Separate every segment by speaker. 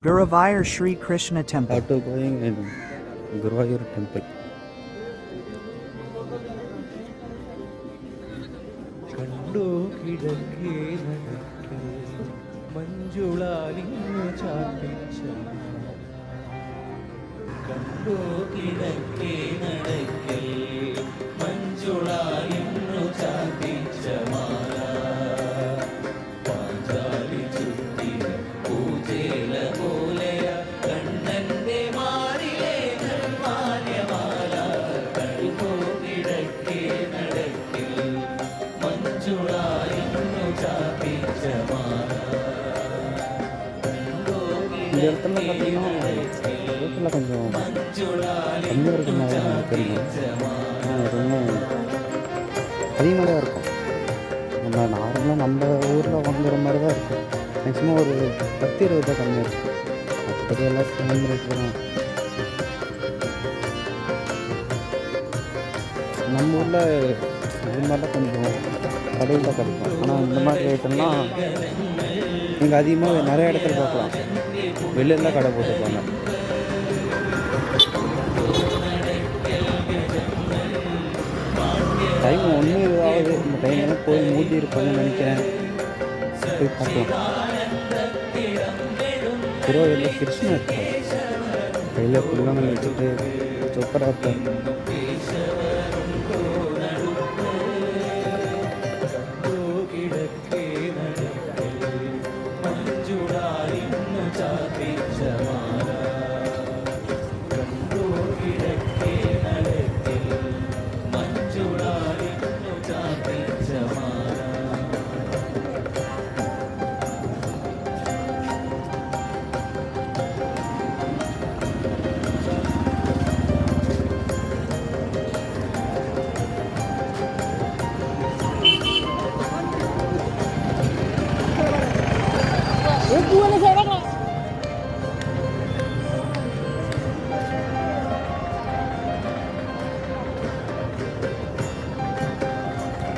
Speaker 1: Guruvayur Sri Krishna Temple.
Speaker 2: After going in Guruvayur Temple.
Speaker 3: കണ്ടു കിടക്കേ നടക്കേ മഞ്ജുളാലിന്നു ചാർത്തിച്ച കണ്ടു കിടക്കേ നടക്കേ മഞ്ജുളാലിന്നു ചാർത്തിച്ച മാല പാഞ്ചാലി ചുറ്റി പൂജേല പോലെയ കണ്ണന്റെ മാറിലെ നിർമാല്യമാല കണ്ടു കിടക്കേ നടക്കേ
Speaker 2: இந்த இடத்துல பார்த்தீங்கன்னா வீட்டில் கொஞ்சம் கம்மியாக இருக்கிற மாதிரி தான் எனக்கு தெரியும். ரொம்ப அதிகமாக தான் இருக்கும். நம்ம நார்மலாக நம்ம ஊரில் வாங்குற மாதிரி தான் இருக்கும். மேக்ஸிமம் ஒரு 10-20 தான் கம்மியாக இருக்கும். மற்றபடி எல்லாம் சேம் ரேட்டு தான். நம்ம ஊரில் இது மாதிரிலாம் கொஞ்சம் கடையில் தான் கிடைக்கும். ஆனால் இந்த மாதிரி ரேட்டெல்லாம் இங்கே அதிகமாக நிறைய இடத்துல பார்க்கலாம். வெளியில் கடை போட்டுருப்பாங்க. டைம் 1 ஆகுது. இந்த டைம்லாம் போய் மூடி இருப்பாங்கன்னு நினைக்கிறேன். போய் பார்க்கலாம். திருவாரூரில் கிருஷ்ணன் இருப்பார். கையில் புல்லாங்கல் வச்சுட்டு சூப்பராக இருப்பார்.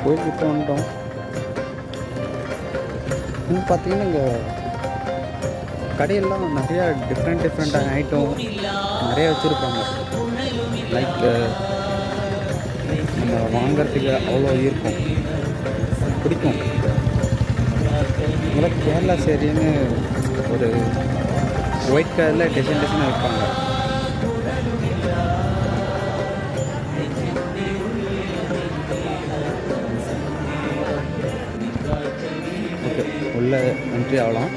Speaker 2: கோயில்கிட்ட வந்துட்டோம். இன்னும் பார்த்தீங்கன்னா இங்கே கடையெல்லாம் நிறையா டிஃப்ரெண்ட்டான ஐட்டம் நிறையா வச்சுருப்பாங்க. லைக் நம்ம வாங்கிறதுக்கு அவ்வளோ இருக்கும், பிடிக்கும். இங்கே கேரளா சேரின்னு ஒரு ஒயிட் கலரில் டிசைன் வைப்பாங்க. ஓகே, உள்ள என்ட்ரி ஆகலாம்.